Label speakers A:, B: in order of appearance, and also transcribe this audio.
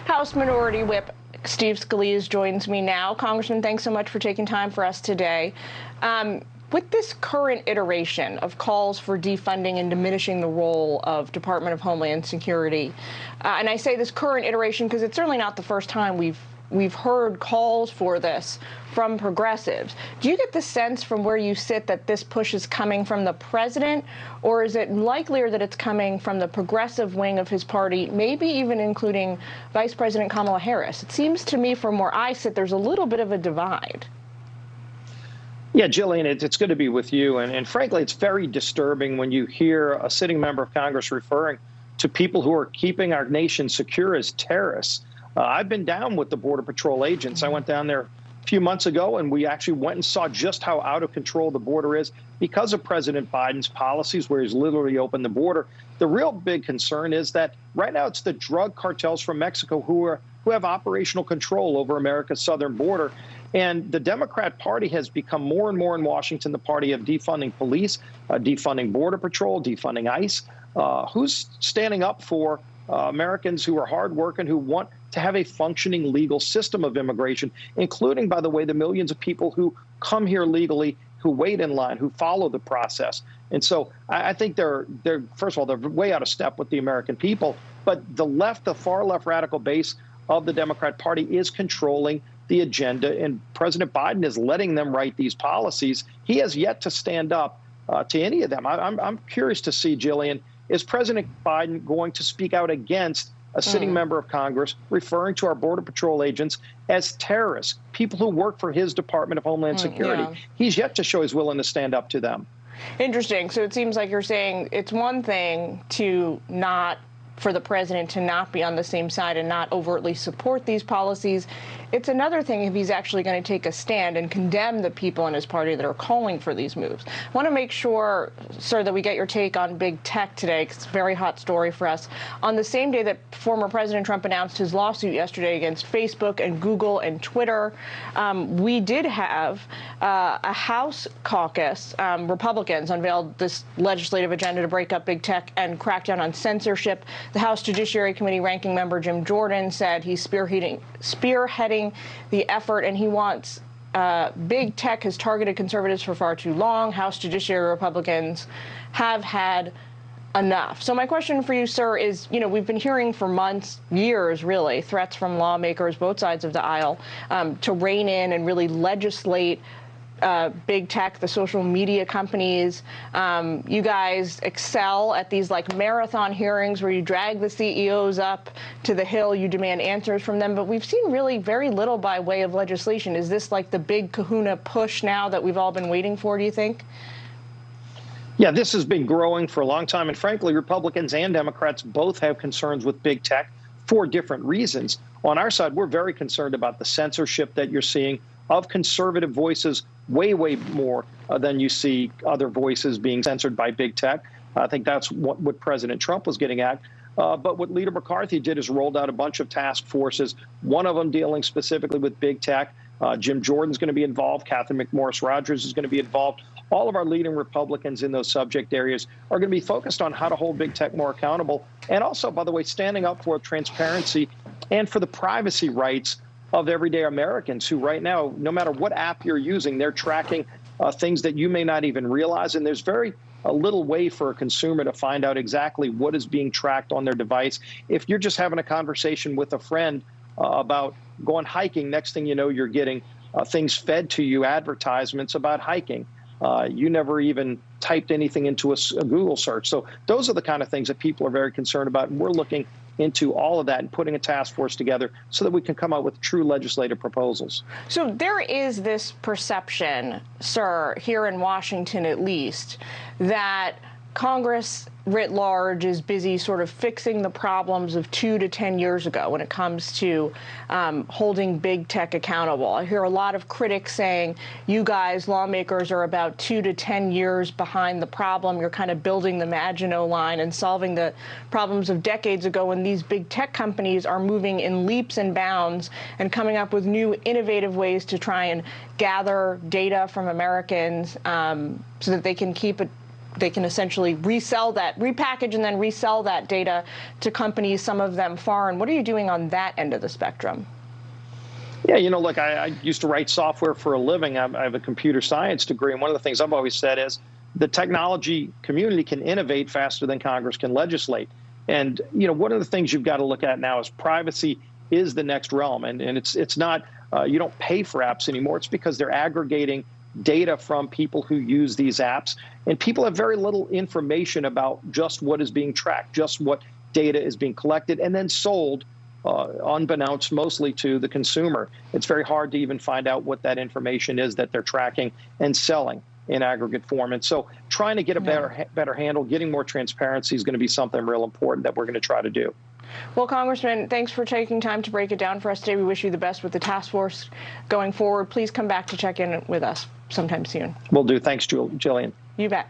A: House Minority Whip Steve Scalise joins me now. Congressman, thanks so much for taking time for us today. With this current iteration of calls for defunding and diminishing the role of Department of Homeland Security, and I say this current iteration because it's certainly not the first time we've heard calls for this from progressives. Do you get the sense from where you sit that this push is coming from the president, or is it likelier that it's coming from the progressive wing of his party, maybe even including Vice President Kamala Harris? It seems to me from where I sit, there's a little bit of a divide.
B: Yeah, Jillian, it's good to be with you. And frankly, it's very disturbing when you hear a sitting member of Congress referring to people who are keeping our nation secure as terrorists. I've been down with the Border Patrol agents. I went down there a few months ago, and we actually went and saw just how out of control the border is because of President Biden's policies, where he's literally opened the border. The real big concern is that right now it's the drug cartels from Mexico who have operational control over America's southern border. And the Democrat Party has become more and more in Washington the party of defunding police, defunding Border Patrol, defunding ICE. Who's standing up for Americans who are hardworking, who want to have a functioning legal system of immigration, including, by the way, the millions of people who come here legally, who wait in line, who follow the process. And so I think they're first of all, they're way out of step with the American people. But the left, the far left radical base of the Democrat Party is controlling the agenda, and President Biden is letting them write these policies. He has yet to stand up to any of them. I'm curious to see, Jillian, is President Biden going to speak out against a sitting member of Congress referring to our Border Patrol agents as terrorists, people who work for his Department of Homeland Security? Yeah. He's yet to show he's willing to stand up to them.
A: Interesting. So it seems like you're saying it's one thing for the president to not be on the same side and not overtly support these policies. It's another thing if he's actually going to take a stand and condemn the people in his party that are calling for these moves. I want to make sure, sir, that we get your take on big tech today, because it's a very hot story for us. On the same day that former President Trump announced his lawsuit yesterday against Facebook and Google and Twitter, we did have a House caucus. Republicans unveiled this legislative agenda to break up big tech and crack down on censorship. The House Judiciary Committee ranking member Jim Jordan said he's spearheading the effort, and he wants big tech has targeted conservatives for far too long. House Judiciary Republicans have had enough. So my question for you, sir, is, we've been hearing for months, years, really, threats from lawmakers, both sides of the aisle, to rein in and really legislate big tech, the social media companies. You guys excel at these marathon hearings where you drag the CEOs up to the hill, you demand answers from them, but we've seen really very little by way of legislation. Is this like the big kahuna push now that we've all been waiting for, do you think?
B: Yeah, this has been growing for a long time, and frankly, Republicans and Democrats both have concerns with big tech for different reasons. On our side, we're very concerned about the censorship that you're seeing of conservative voices, way more than you see other voices being censored by big tech. I think that's what President Trump was getting at. But what Leader McCarthy did is rolled out a bunch of task forces, one of them dealing specifically with big tech. Jim Jordan's going to be involved. Catherine McMorris Rodgers is going to be involved. All of our leading Republicans in those subject areas are going to be focused on how to hold big tech more accountable. And also, by the way, standing up for transparency and for the privacy rights of everyday Americans who right now, no matter what app you're using, they're tracking things that you may not even realize. And there's very little way for a consumer to find out exactly what is being tracked on their device. If you're just having a conversation with a friend about going hiking, next thing you know, you're getting things fed to you, advertisements about hiking. You never even typed anything into a Google search. So those are the kind of things that people are very concerned about. And we're looking into all of that and putting a task force together so that we can come out with true legislative proposals.
A: So there is this perception, sir, here in Washington at least, that Congress writ large is busy sort of fixing the problems of 2 to 10 years ago when it comes to holding big tech accountable. I hear a lot of critics saying, you guys, lawmakers, are about 2 to 10 years behind the problem. You're kind of building the Maginot Line and solving the problems of decades ago when these big tech companies are moving in leaps and bounds and coming up with new innovative ways to try and gather data from Americans so that they can keep they can essentially resell that, repackage and then resell that data to companies, some of them foreign. What are you doing on that end of the spectrum?
B: Yeah, look, I used to write software for a living. I have a computer science degree, and one of the things I've always said is the technology community can innovate faster than Congress can legislate. And, one of the things you've got to look at now is privacy is the next realm. And it's not, you don't pay for apps anymore. It's because they're aggregating data from people who use these apps. And people have very little information about just what is being tracked, just what data is being collected and then sold, unbeknownst mostly to the consumer. It's very hard to even find out what that information is that they're tracking and selling in aggregate form. And so trying to get a better handle, getting more transparency is going to be something real important that we're going to try to do.
A: Well, Congressman, thanks for taking time to break it down for us today. We wish you the best with the task force going forward. Please come back to check in with us sometime soon.
B: Will do. Thanks, Jillian.
A: You bet.